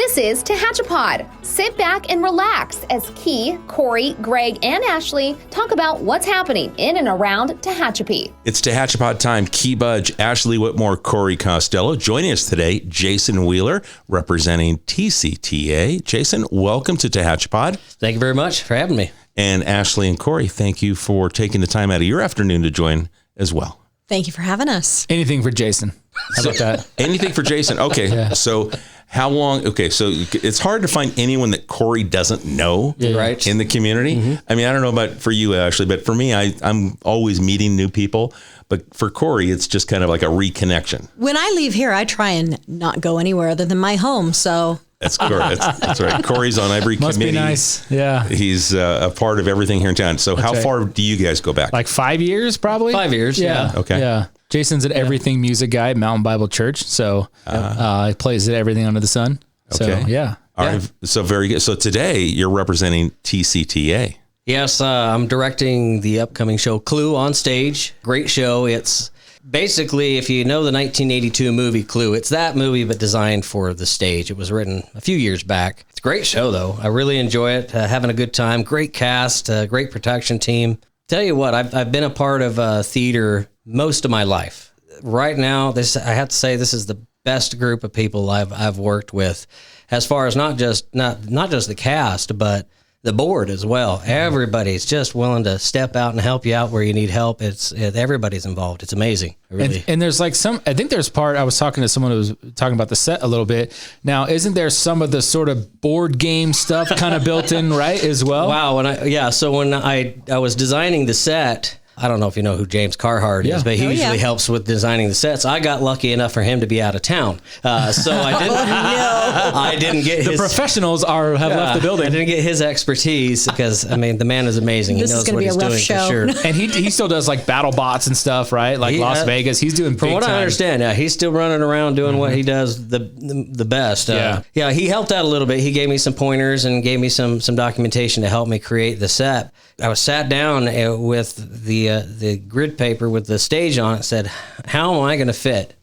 This is Tehachapi. Sit back and relax as Key, Corey, Greg, and Ashley talk about what's happening in and around Tehachapi. It's Tehachapi time. Key Budge, Ashley Whitmore, Corey Costello. Joining us today, Jason Wheeler, representing TCTA. Jason, welcome to Tehachapi. Thank you very much for having me. And Ashley and Corey, thank you for taking the time out of your afternoon to join as well. Thank you for having us. Anything for Jason. How about that? Anything for Jason. Okay. Yeah. So how long? Okay. So it's hard to find anyone that Corey doesn't know Right. in the community. Mm-hmm. I mean, I don't know about for you, Ashley, but for me, I'm always meeting new people. But for Corey, it's just kind of like a reconnection. When I leave here, I try and not go anywhere other than my home. So That's correct. That's right. Corey's on every Must committee. be nice. Yeah. He's a part of everything here in town. So how right. far do you guys go back? Like 5 years, probably? 5 years. Yeah. Okay. Yeah. Jason's an everything music guy at Mountain Bible Church. So he plays at everything under the sun. So, Okay. yeah. All right. So very good. So today you're representing TCTA. Yes, I'm directing the upcoming show Clue on stage. Great show. It's basically, if you know the 1982 movie Clue, it's that movie but designed for the stage. It was written a few years back. It's a great show, though. I really enjoy it. Having a good time. Great cast. Great production team. Tell you what, I've been a part of theater most of my life. Right now, I have to say this is the best group of people I've worked with, as far as not just the cast, but the board as well. Everybody's just willing to step out and help you out where you need help. Everybody's involved. It's amazing. Really. And there's like I think there's I was talking to someone who was talking about the set a little bit. Now, isn't there some of the sort of board game stuff kind of built in, right, as well? Wow. So when I was designing the set, I don't know if you know who James Carhart is, but he usually helps with designing the sets. I got lucky enough for him to be out of town. So I didn't, I didn't get the professionals have left the building. I didn't get his expertise because, I mean, the man is amazing. He knows what he's doing for sure. And he still does like battle bots and stuff, right? Like Las Vegas. He's doing big From what time. I understand, he's still running around doing what he does the best. He helped out a little bit. He gave me some pointers and gave me some documentation to help me create the set. I was sat down with the grid paper with the stage on it, said, how am I going to fit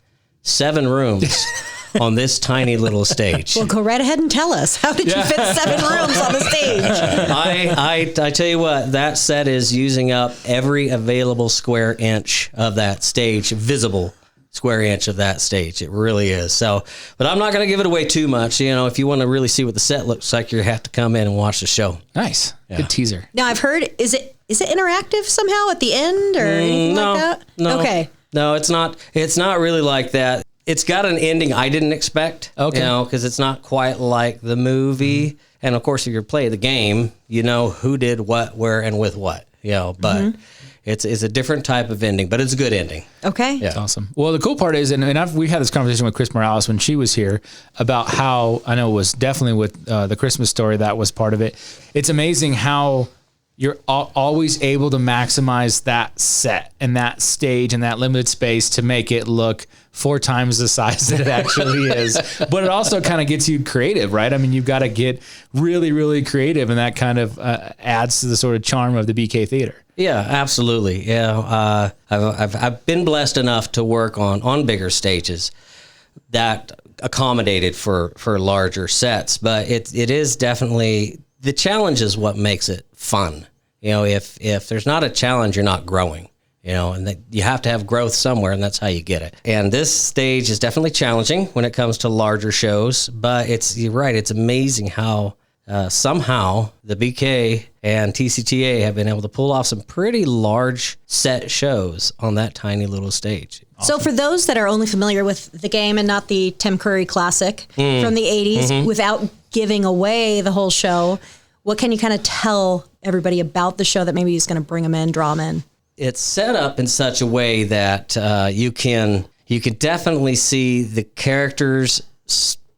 7 rooms on this tiny little stage? Well, go right ahead and tell us. How did you fit 7 rooms on the stage? I tell you what, that set is using up every available square inch of that stage, visible square inch of that stage. It really is. So, but I'm not going to give it away too much. You know, if you want to really see what the set looks like, you have to come in and watch the show. Nice. Yeah. Good teaser. Now, I've heard, is it interactive somehow at the end or anything like that? No. Okay. No, it's not. It's not really like that. It's got an ending I didn't expect. Okay. You know, because it's not quite like the movie. Mm-hmm. And of course, if you play the game, you know who did what, where, and with what. You know, but it's a different type of ending, but it's a good ending. Okay. Yeah. That's awesome. Well, the cool part is, we had this conversation with Chris Morales when she was here about how, I know it was definitely with the Christmas Story, that was part of it. It's amazing how you're always able to maximize that set and that stage and that limited space to make it look 4 times the size that it actually is. But it also kind of gets you creative, right? I mean, you've got to get really, really creative, and that kind of adds to the sort of charm of the BeeKay Theater. Yeah, absolutely. Yeah, I've been blessed enough to work on bigger stages that accommodated for larger sets, but it is definitely, the challenge is what makes it fun. You know, if there's not a challenge, you're not growing. You know, and you have to have growth somewhere, and that's how you get it. And this stage is definitely challenging when it comes to larger shows, but you're right, it's amazing how somehow the BeeKay and TCTA have been able to pull off some pretty large set shows on that tiny little stage. Awesome. So for those that are only familiar with the game and not the Tim Curry classic from the 80s, without giving away the whole show, what can you kind of tell everybody about the show that maybe is going to bring them in, draw them in? It's set up in such a way that you can definitely see the characters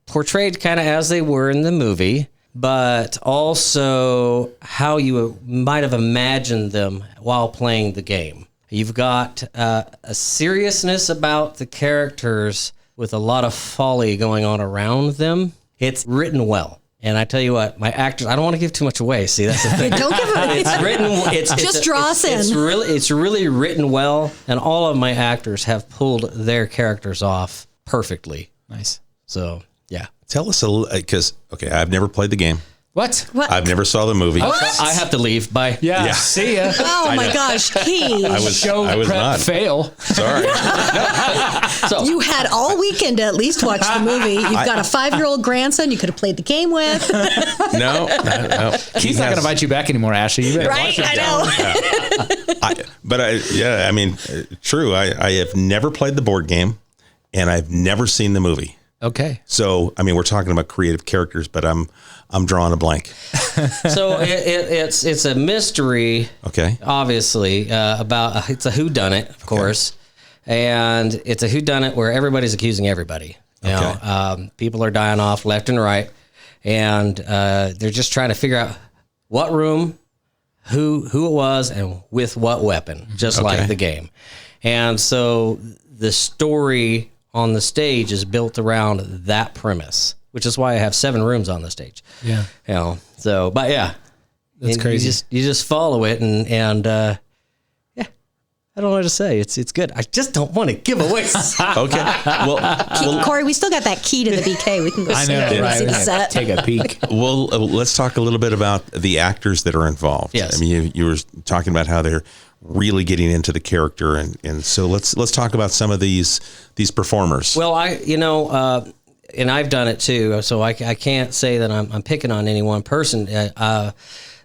portrayed kind of as they were in the movie, but also how you might have imagined them while playing the game. You've got a seriousness about the characters with a lot of folly going on around them. It's written well. And I tell you what, my actors, I don't want to give too much away. See, that's the thing. Don't give it away. It's written, just draw us in. It's really written well, and all of my actors have pulled their characters off perfectly. Nice. So, yeah. Tell us a little, because, okay, I've never played the game. What? I've never saw the movie. I have to leave. Bye. Yeah. See ya. Oh my gosh, Key. I was Prep not. fail. Sorry. So You had all weekend to at least watch the movie. You've got a 5-year-old grandson you could have played the game with. No. He's not going to invite you back anymore, Ashley. You better Right? watch it. I know. True. I have never played the board game, and I've never seen the movie. Okay. So, I mean, we're talking about creative characters, but I'm drawing a blank. So it's a mystery. Okay. Obviously, about it's a whodunit, of course, and it's a whodunit where everybody's accusing everybody. You know, people are dying off left and right, and they're just trying to figure out what room, who it was, and with what weapon, just like the game. And so the story on the stage is built around that premise, which is why I have 7 rooms on the stage. Yeah. You know, so, but yeah, That's crazy. You just follow it and yeah, I don't know what to say. It's good. I just don't want to give away. Okay. Well, Corey, we still got that key to the BeeKay. We can go I see know, it. right? See the We can set. take a peek. well, let's talk a little bit about the actors that are involved. Yes. I mean, you were talking about how they're really getting into the character, and so let's talk about some of these performers. Well, and I've done it too, so I can't say that I'm picking on any one person.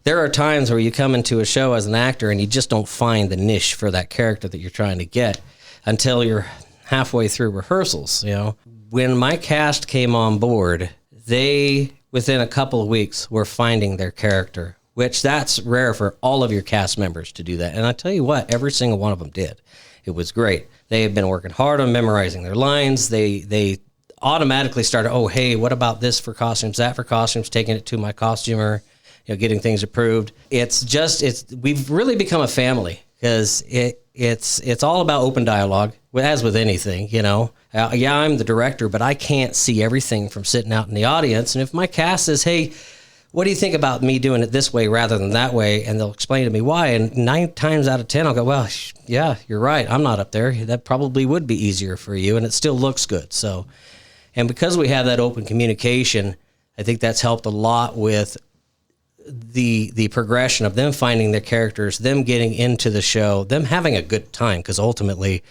There are times where you come into a show as an actor and you just don't find the niche for that character that you're trying to get until you're halfway through rehearsals. You know, when my cast came on board, they within a couple of weeks were finding their character, which that's rare for all of your cast members to do that. And I tell you what, every single one of them did. It was great. They have been working hard on memorizing their lines. They automatically started, oh, hey, what about this for costumes, that for costumes, taking it to my costumer, getting things approved. We've really become a family because it's all about open dialogue, as with anything, I'm the director, but I can't see everything from sitting out in the audience. And if my cast says, hey, what do you think about me doing it this way rather than that way? And they'll explain to me why. And 9 times out of 10, I'll go, well, yeah, you're right. I'm not up there. That probably would be easier for you. And it still looks good. So, and because we have that open communication, I think that's helped a lot with the progression of them finding their characters, them getting into the show, them having a good time. Because ultimately,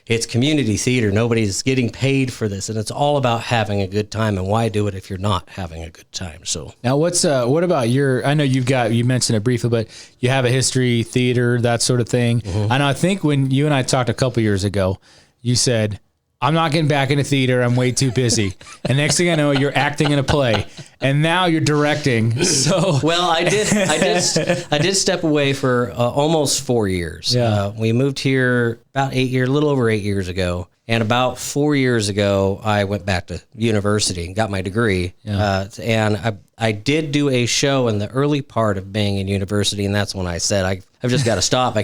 it's community theater. Nobody's getting paid for this, and it's all about having a good time. And why do it if you're not having a good time? So now, what about I know you mentioned it briefly, but you have a history, theater, that sort of thing. Mm-hmm. And I think when you and I talked a couple years ago, you said, I'm not getting back into theater. I'm way too busy. And next thing I know, you're acting in a play, and now you're directing. So well, I did step away for almost 4 years. Yeah. We moved here about a little over 8 years ago, and about 4 years ago, I went back to university and got my degree. Yeah. And I did do a show in the early part of being in university, and that's when I said I've just got to stop. I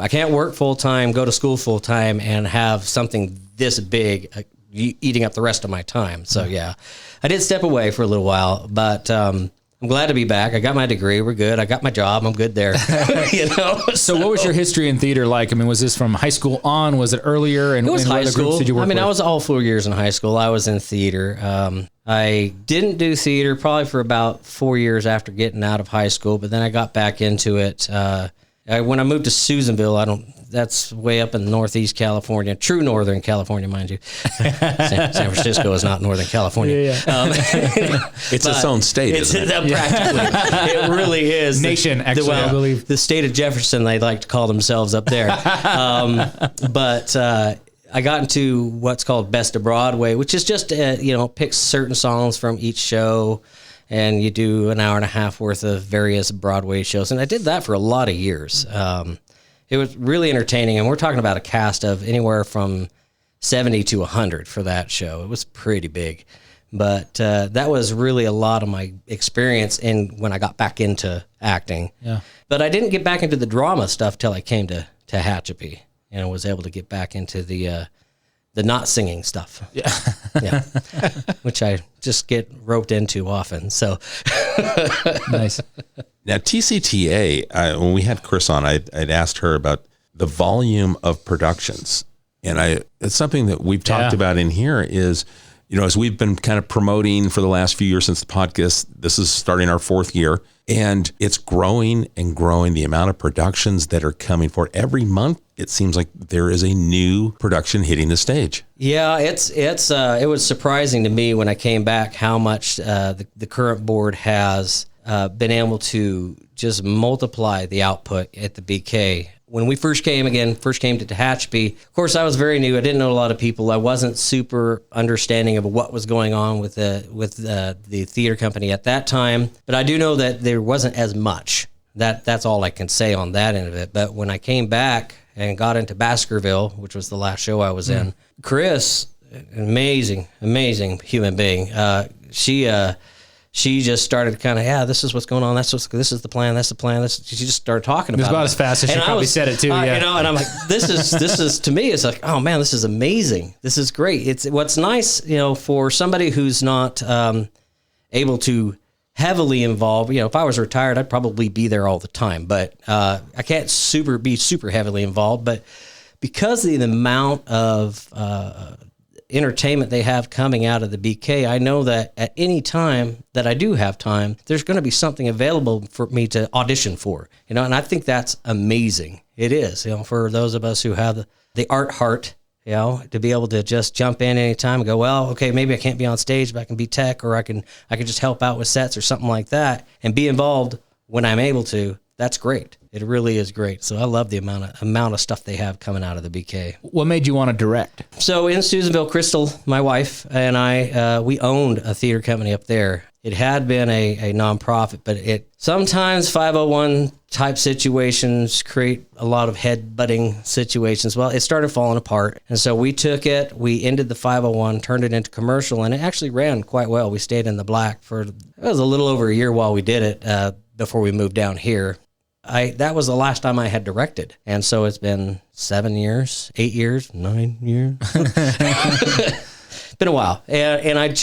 can't work full time, go to school full time, and have something this big eating up the rest of my time. So yeah, I did step away for a little while, but I'm glad to be back. I got my degree. We're good. I got my job. I'm good there. So what was your history in theater like? I mean, was this from high school on? Was it earlier? And it was what high other school. groups did you work with? I was all 4 years in high school. I was in theater. I didn't do theater probably for about 4 years after getting out of high school, but then I got back into it. When I moved to Susanville, that's way up in Northeast California, true Northern California, mind you. San Francisco is not Northern California. Yeah. It's its own state, isn't it? Practically. It really is. Nation, actually, I believe. The state of Jefferson, they like to call themselves up there. But I got into what's called Best of Broadway, which is just, picks certain songs from each show, and you do an hour and a half worth of various Broadway shows. And I did that for a lot of years. It was really entertaining, and we're talking about a cast of anywhere from 70 to 100 for that show. It was pretty big. But that was really a lot of my experience when I got back into acting. Yeah. But I didn't get back into the drama stuff till I came to Tehachapi, and I was able to get back into the not singing stuff. Yeah. Which I just get roped into often. So Nice. Now, TCTA, when we had Chris on, I'd asked her about the volume of productions. And it's something that we've talked about in here is as we've been kind of promoting for the last few years since the podcast, this is starting our 4th year, and it's growing and growing. The amount of productions that are coming forward every month, it seems like there is a new production hitting the stage. Yeah, it was surprising to me when I came back how much the current board has been able to just multiply the output at the BeeKay. When we first came to Tehachapi, of course, I was very new. I didn't know a lot of people. I wasn't super understanding of what was going on with the theater company at that time. But I do know that there wasn't as much. That's all I can say on that end of it. But when I came back and got into Baskerville, which was the last show I was in, Chris, amazing human being. She just started kind of, this is what's going on. This is the plan. That's the plan. She just started talking about it. It's about as fast as she probably said it too. Yeah. And I'm like, this is to me, it's like, oh man, this is amazing. This is great. It's what's nice, for somebody who's not able to heavily involve. If I was retired, I'd probably be there all the time, but I can't be super heavily involved. But because of the amount of entertainment they have coming out of the BeeKay, I know that at any time that I do have time, there's going to be something available for me to audition for, and I think that's amazing. It is, for those of us who have the art heart, to be able to just jump in anytime and go, well, okay, maybe I can't be on stage, but I can be tech, or I can just help out with sets or something like that and be involved when I'm able to. That's great. It really is great. So I love the amount of stuff they have coming out of the BeeKay. What made you want to direct? So in Susanville, Crystal, my wife, and I, we owned a theater company up there. It had been a nonprofit, but sometimes 501 type situations create a lot of head-butting situations. Well, it started falling apart. And so we took it, we ended the 501, turned it into commercial, and it actually ran quite well. We stayed in the black it was a little over a year while we did it, before we moved down here. That was the last time I had directed. And so it's been 7 years, 8 years, 9 years. Been a while. And I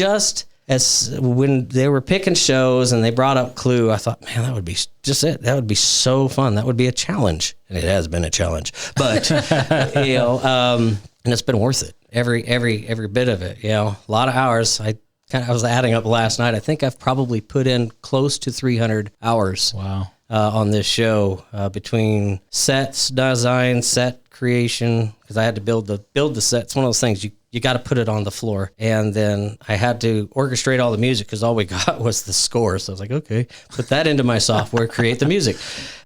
when they were picking shows and they brought up Clue, I thought, man, that would be just it. That would be so fun. That would be a challenge. And it has been a challenge. But, and it's been worth it. Every bit of it, a lot of hours. I was adding up last night. I think I've probably put in close to 300 hours. Wow. On this show, between sets design, set creation, because I had to build the set. It's one of those things you got to put it on the floor, and then I had to orchestrate all the music because all we got was the score. So I was like, okay, put that into my software, create the music.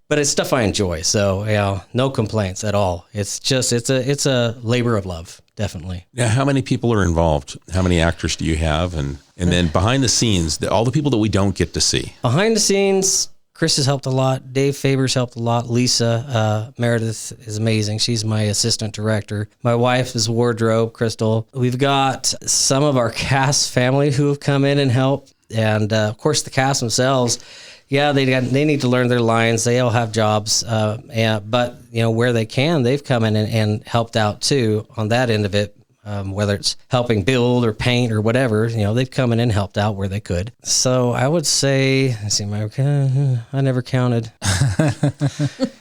But it's stuff I enjoy, so no complaints at all. It's just it's a labor of love, definitely. Now, how many people are involved? How many actors do you have, and then behind the scenes, all the people that we don't get to see? Behind the scenes, Chris has helped a lot. Dave Faber's helped a lot. Lisa Meredith is amazing. She's my assistant director. My wife is wardrobe, Crystal. We've got some of our cast family who have come in and helped. And, of course, the cast themselves, they need to learn their lines. They all have jobs. But, where they can, they've come in and helped out, too, on that end of it. Whether it's helping build or paint or whatever, they've come in and helped out where they could. So I would say, I never counted.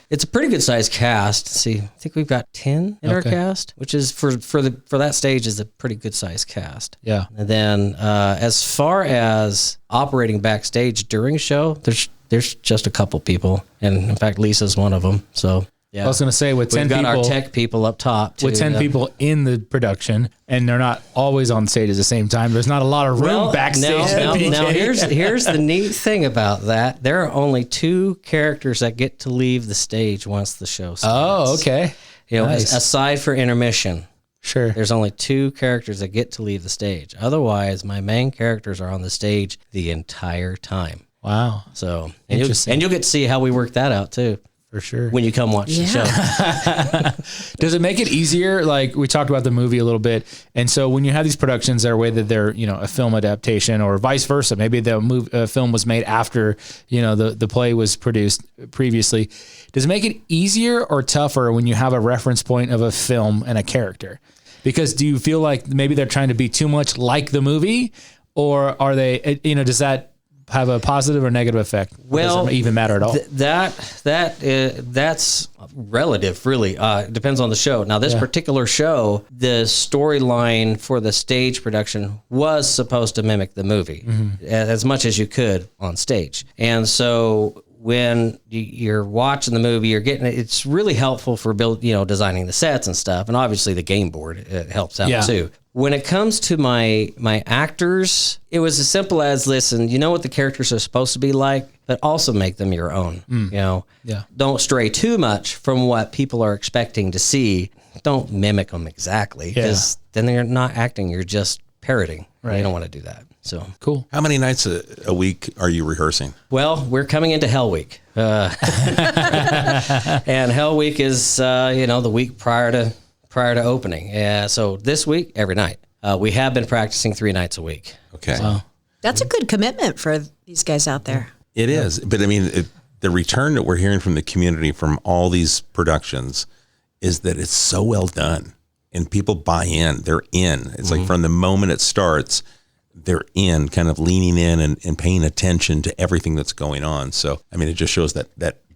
It's a pretty good sized cast. See, I think we've got 10 in our cast, which is for that stage is a pretty good sized cast. Yeah. And then as far as operating backstage during show, there's just a couple people, and in fact, Lisa's one of them. So. Yeah. I was going to say, with 10 people, we've got our tech people up top too, with 10 people in the production, and they're not always on stage at the same time. There's not a lot of room backstage. Now here's the neat thing about that. There are only 2 characters that get to leave the stage once the show starts. Oh, okay. Nice. Aside for intermission. Sure. There's only 2 characters that get to leave the stage. Otherwise, my main characters are on the stage the entire time. Wow. So, and you'll get to see how we work that out too. For sure. When you come watch the show. Does it make it easier? Like, we talked about the movie a little bit. And so when you have these productions that are whether they're, a film adaptation or vice versa, maybe the film was made after, the play was produced previously. Does it make it easier or tougher when you have a reference point of a film and a character? Because do you feel like maybe they're trying to be too much like the movie, or are they, does that have a positive or negative effect? Well, does it even matter at all? That's relative, really. It depends on the show. Now, this particular show, the storyline for the stage production was supposed to mimic the movie as much as you could on stage. And so when you're watching the movie, you're getting it's really helpful for designing the sets and stuff, and obviously the game board helps out too. When it comes to my actors, it was as simple as, listen, you know what the characters are supposed to be like, but also make them your own. Don't stray too much from what people are expecting to see. Don't mimic them exactly, because then you're not acting, you're just parroting. Right. You don't want to do that. So cool. How many nights a week are you rehearsing? Well, we're coming into Hell Week, and Hell Week is the week prior to opening. So this week, every night. We have been practicing 3 nights a week. Okay, So That's a good commitment for these guys out there. it is. But I mean, the return that we're hearing from the community from all these productions is that it's so well done, and people buy in. They're in. It's like from the moment it starts, they're in, kind of leaning in and paying attention to everything that's going on. So, I mean, it just shows that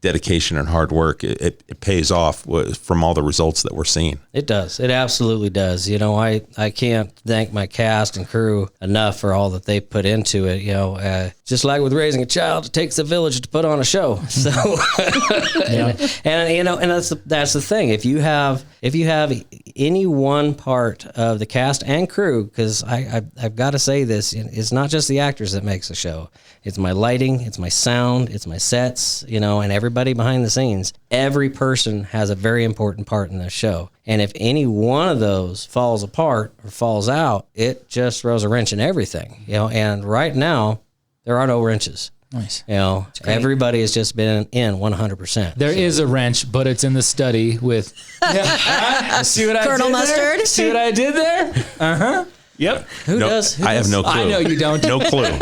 dedication and hard work, it pays off from all the results that we're seeing. it does. It absolutely does. I can't thank my cast and crew enough for all that they put into it. Just like with raising a child, it takes a village to put on a show. So, and that's the thing. If you have any one part of the cast and crew, because I've got to say this, it's not just the actors that makes the show. It's my lighting, it's my sound, it's my sets, and everybody behind the scenes. Every person has a very important part in this show. And if any one of those falls apart or falls out, it just throws a wrench in everything. And right now, there are no wrenches. Nice. Everybody has just been in 100%. There is a wrench, but it's in the study with see what Colonel Mustard. See what I did there? Uh-huh. Yep. Who does? I have no clue. I know you don't. No clue.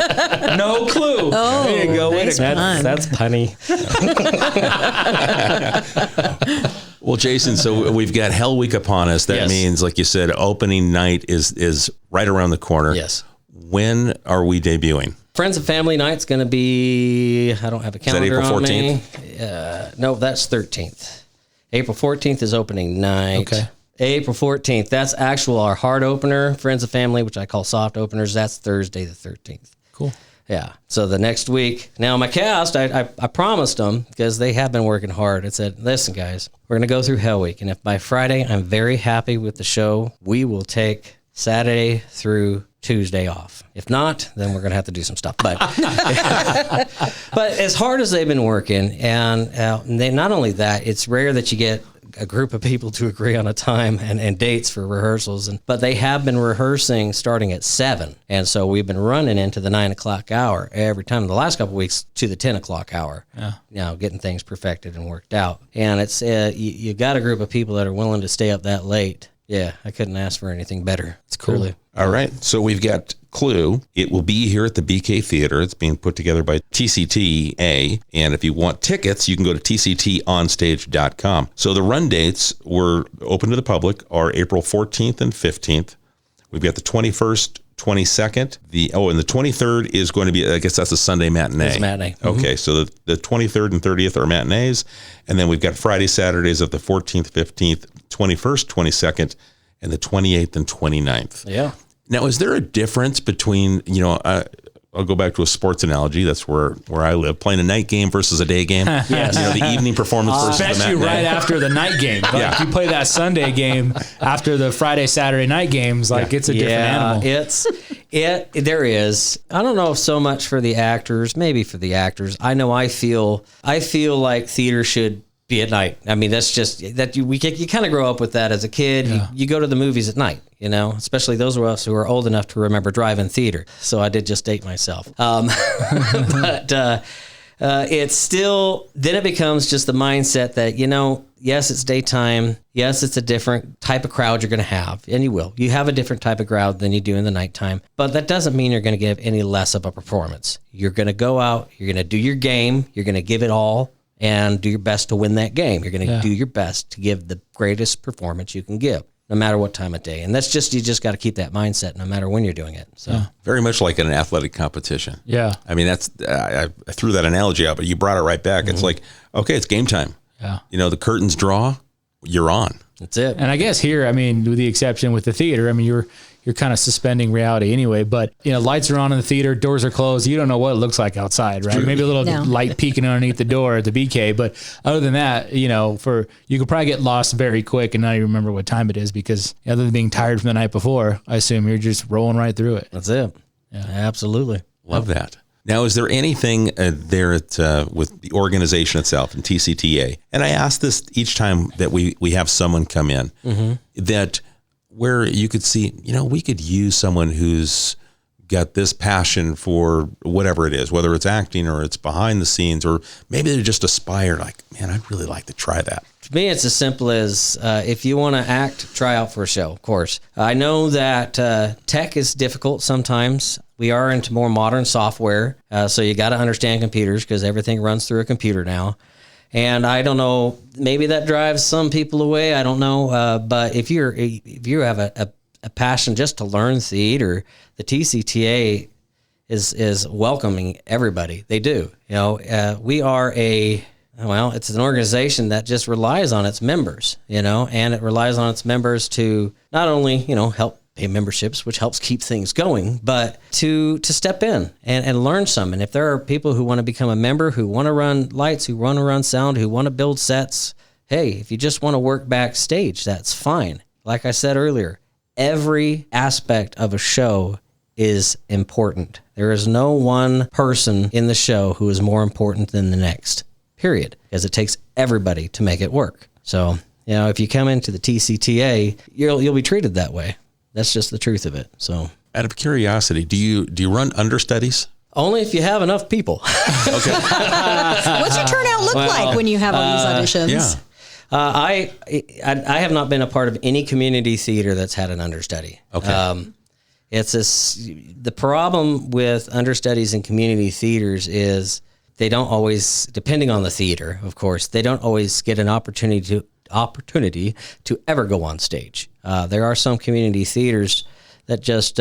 No clue. Oh, there you go. nice pun. That's punny. Well, Jason, so we've got Hell Week upon us. That Yes. means, like you said, opening night is right around the corner. Yes. When are we debuting? Friends and Family Night's going to be, I don't have a calendar April on 14th? me. No, that's 13th. April 14th is opening night. Okay. April 14th, that's our hard opener. Friends and Family, which I call soft openers, that's Thursday the 13th. Cool. Yeah. So the next week, now my cast, I promised them, because they have been working hard. I said, listen, guys, we're going to go through Hell Week. And if by Friday I'm very happy with the show, we will take Saturday through Tuesday off. If not, then we're going to have to do some stuff. But but as hard as they've been working, and they, not only that, it's rare that you get a group of people to agree on a time and dates for rehearsals, but they have been rehearsing starting at 7, and so we've been running into the 9 o'clock hour every time the last couple of weeks to the 10 o'clock hour. Getting things perfected and worked out. And it's you got a group of people that are willing to stay up that late. Yeah, I couldn't ask for anything better. It's cool. Really. All right. So we've got Clue. It will be here at the BeeKay Theater. It's being put together by TCTA. And if you want tickets, you can go to tctonstage.com. So the run dates were open to the public are April 14th and 15th. We've got the 21st, 22nd. And the 23rd is going to be, I guess that's a Sunday matinee. It's a matinee. Okay. So the 23rd and 30th are matinees. And then we've got Friday, Saturdays of the 14th, 15th, 21st, 22nd, and the 28th and 29th. Yeah. Now, is there a difference between, I'll go back to a sports analogy. That's where I live. Playing a night game versus a day game. Yes. The evening performance versus the Especially matinee. right after the night game. Like you play that Sunday game after the Friday, Saturday night games. Like it's a different animal. There is. I don't know if so much for the actors, maybe for the actors. I know I feel like theater should be at night. I mean, that's just that you kind of grow up with that as a kid. Yeah. You go to the movies at night, especially those of us who are old enough to remember drive-in theater. So I did just date myself. But it's still, then it becomes just the mindset that, yes, it's daytime. Yes, it's a different type of crowd you're going to have, and you will. You have a different type of crowd than you do in the nighttime, but that doesn't mean you're going to give any less of a performance. You're going to go out, you're going to do your game, you're going to give it all, and do your best to win that game. You're going to do your best to give the greatest performance you can give. no matter what time of day. And that's just, you just got to keep that mindset no matter when you're doing it. So Very much like in an athletic competition. Yeah. I mean, that's I threw that analogy out, but you brought it right back. It's like, okay, it's game time. Yeah. You know, the curtains draw, you're on. that's it. And I guess here, I mean, with the exception with the theater, I mean, you're kind of suspending reality anyway, but you know, lights are on in the theater, doors are closed. You don't know what it looks like outside, right? Maybe a little light peeking underneath the door at the BeeKay, but other than that, you know, you could probably get lost very quick and not even remember what time it is, because other than being tired from the night before, I assume you're just rolling right through it. That's it. Yeah, absolutely. Love that. Now, is there anything there with the organization itself and TCTA? And I ask this each time that we have someone come in, that where you could see, you know, we could use someone who's got this passion for whatever it is, whether it's acting or it's behind the scenes, or maybe they just aspire like, man, I'd really like to try that. For me, it's as simple as if you want to act, try out for a show, of course. I know that tech is difficult sometimes. We are into more modern software, so you got to understand computers because everything runs through a computer now. And I don't know, maybe that drives some people away. I don't know, but if you have a passion just to learn theater, the TCTA is welcoming everybody. They do. You know, we are it's an organization that just relies on its members, you know, and it relies on its members to not only, you know, help pay memberships, which helps keep things going, but to step in and learn some. And if there are people who want to become a member, who want to run lights, who want to run sound, who want to build sets, hey, if you just want to work backstage, that's fine. Like I said earlier, every aspect of a show is important. There is no one person in the show who is more important than the next, period, because it takes everybody to make it work. So, you know, if you come into the TCTA, you'll be treated that way. That's just the truth of it. So, out of curiosity, do you run understudies? Only if you have enough people. Okay. What's your turnout look like when you have all these auditions? Yeah. I have not been a part of any community theater that's had an understudy. Okay. The problem with understudies in community theaters is they don't always, depending on the theater, of course, they don't always get an opportunity to ever go on stage. There are some community theaters that just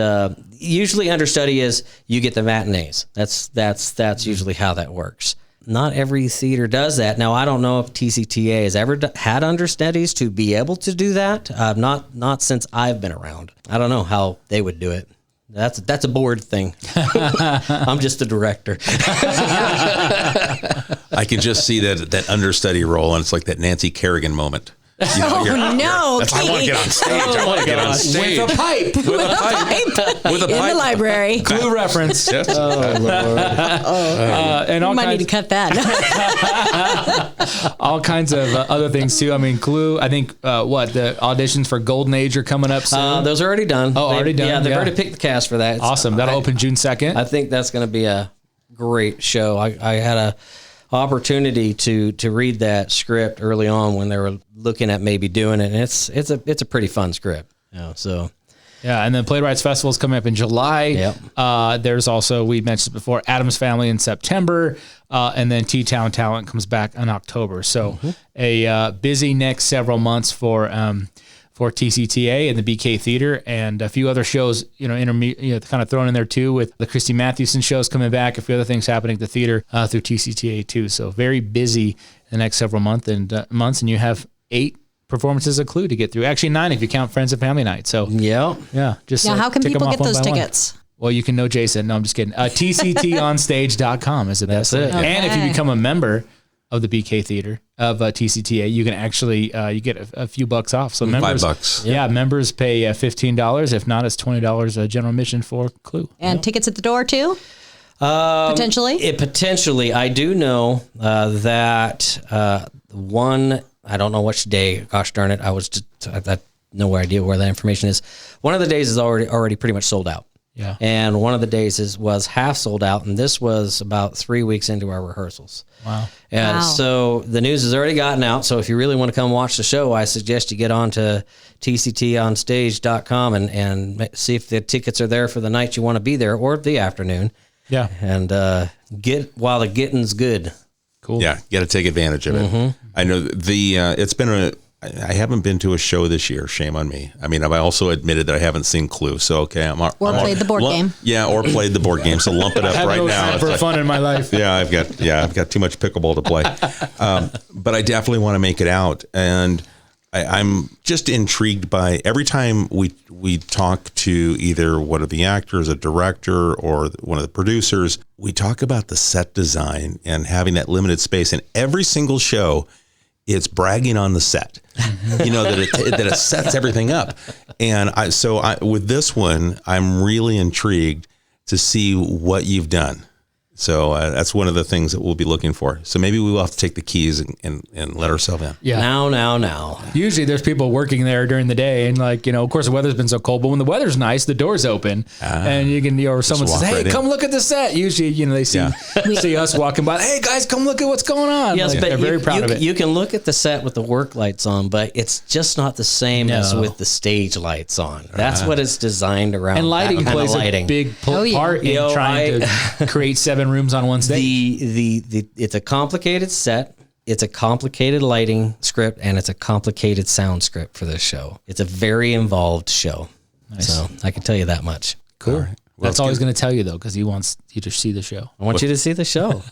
usually understudy is you get the matinees. That's usually how that works. Not every theater does that. Now, I don't know if TCTA has ever had understudies to be able to do that. Not since I've been around. I don't know how they would do it. That's a board thing. I'm just the director. I can just see that understudy role, and it's like that Nancy Kerrigan moment. You know, I want to get on stage. I want to get on stage. With a pipe. With a pipe. With a In pipe. the library. Clue reference. Yes. And all You might need kinds, to cut that. all kinds of other things too. I mean, Clue, I think, the auditions for Golden Age are coming up soon? Those are already done. Oh, already done? Yeah, they've Yeah. already picked the cast for that. Awesome. That'll open June 2nd. I think that's going to be a great show. I had a opportunity to read that script early on when they were looking at maybe doing it, and it's a pretty fun script. You know, so Yeah, and then Playwrights Festival is coming up in July. Yep. There's also, we mentioned before, Addams Family in September, and then T-Town Talent comes back in October. So a busy next several months for TCTA and the BeeKay Theater, and a few other shows, kind of thrown in there too, with the Christy Mathewson shows coming back, a few other things happening at the theater through TCTA too. So very busy the next several months, and you have 8 performances of Clue to get through. Actually 9 if you count Friends and Family Night. So yeah. Just Now, how can tick 'em people off get one those by one. tickets? Well, you can know Jason. No, I'm just kidding. TCTonstage.com is the best. That's it. And if you Okay. become a member of the BeeKay Theater of TCTA, you can actually you get a few bucks off. So members, $5. Yeah, members pay $15. If not, it's $20 general admission for Clue. And tickets at the door too? Potentially? Potentially. I do know that one, I don't know which day, gosh darn it, I have no idea where that information is. One of the days is already pretty much sold out. Yeah. And one of the days was half sold out, and this was about 3 weeks into our rehearsals. Wow. And Wow. so the news has already gotten out. So if you really want to come watch the show, I suggest you get on to tctonstage.com and see if the tickets are there for the night you want to be there or the afternoon. Yeah. And get while the getting's good. Cool. Yeah, you got to take advantage of it. I know it's been I haven't been to a show this year. Shame on me. I mean, I've also admitted that I haven't seen Clue. So, okay. Played the board game. Yeah, or played the board game. So lump it up right now. For fun in my life. Yeah, I've got too much pickleball to play. But I definitely want to make it out. And I'm just intrigued by every time we talk to either one of the actors, a director, or one of the producers, we talk about the set design and having that limited space. And every single show, it's bragging on the set, that it sets everything up. And with this one, I'm really intrigued to see what you've done. So that's one of the things that we'll be looking for. So maybe we will have to take the keys and let ourselves in. Yeah. Now. Usually there's people working there during the day, and of course the weather's been so cold, but when the weather's nice, the door's open and you can, or someone says, "Hey, come look at the set." Usually, they see us walking by. "Hey guys, come look at what's going on." Yes, but they're very proud of it. You can look at the set with the work lights on, but it's just not the same as with the stage lights on. That's what it's designed around. And lighting plays a big part in trying to create 7 rooms on one stage. It's a complicated set. It's a complicated lighting script, and it's a complicated sound script for this show. It's a very involved show. Nice. So I can tell you that much. Cool. Right. Well, that's all he's going to tell you, though, because he wants you to see the show. I want you to see the show.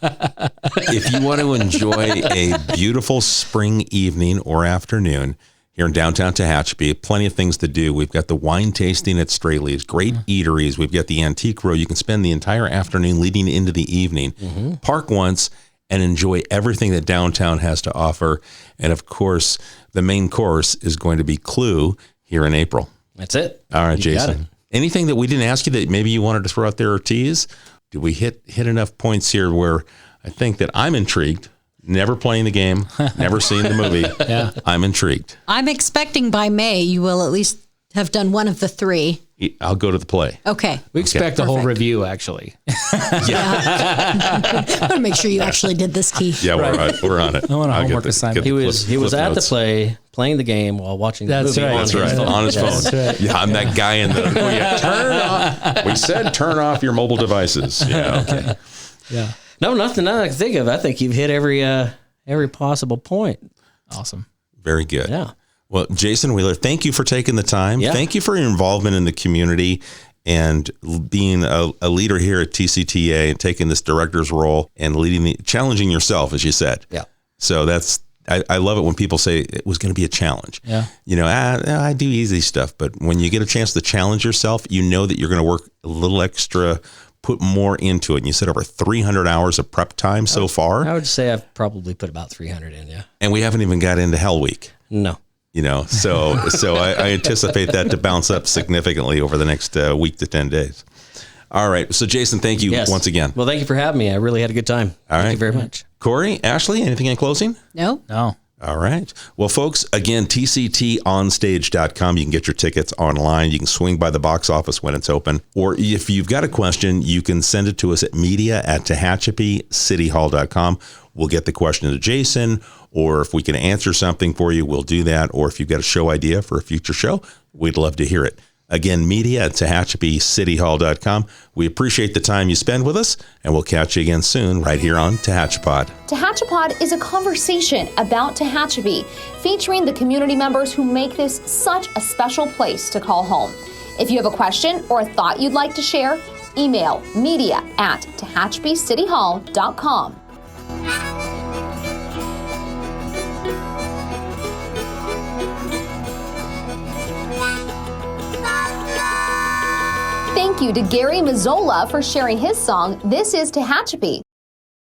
If you want to enjoy a beautiful spring evening or afternoon here in downtown Tehachapi, plenty of things to do. We've got the wine tasting at Stray Leaves, great eateries. We've got the antique row. You can spend the entire afternoon leading into the evening. Park once and enjoy everything that downtown has to offer. And of course, the main course is going to be Clue here in April. That's it. All right, Jason. Anything that we didn't ask you that maybe you wanted to throw out there or tease? Did we hit enough points here where I think that I'm intrigued? Never playing the game, never seen the movie. Yeah. I'm intrigued. I'm expecting by May you will at least have done one of the 3. I'll go to the play. Okay. We expect a whole review, actually. I want to make sure you actually did this, Key. Yeah, we're on it. I want a homework assignment. He was at the play playing the game while watching the movie. That's right. On his phone. Right. Yeah, I'm that guy in the turn off. We said turn off your mobile devices. Okay. Yeah. No, nothing I can think of. I think you've hit every possible point. Awesome. Very good. Yeah. Well, Jason Wheeler, thank you for taking the time. Yeah. Thank you for your involvement in the community and being a leader here at TCTA and taking this director's role and challenging yourself, as you said. Yeah. So I love it when people say it was going to be a challenge. Yeah. I do easy stuff, but when you get a chance to challenge yourself, you know that you're going to work a little extra, put more into it. And you said over 300 hours of prep time so far. I would say I've probably put about 300 in, yeah. And we haven't even got into Hell Week. No. So I anticipate that to bounce up significantly over the next week to 10 days. All right. So Jason, thank you once again. Well, thank you for having me. I really had a good time. Thank you very much. Corey, Ashley, anything in closing? No. All right. Well, folks, again, tctonstage.com. You can get your tickets online. You can swing by the box office when it's open. Or if you've got a question, you can send it to us at media@tehachapicityhall.com. We'll get the question to Jason, or if we can answer something for you, we'll do that. Or if you've got a show idea for a future show, we'd love to hear it. Again, media@tehachapicityhall.com. We appreciate the time you spend with us, and we'll catch you again soon right here on Tehachapod. Tehachapod is a conversation about Tehachapi, featuring the community members who make this such a special place to call home. If you have a question or a thought you'd like to share, email media@tehachapicityhall.com. Thank you to Gary Mazzola for sharing his song, This is Tehachapi.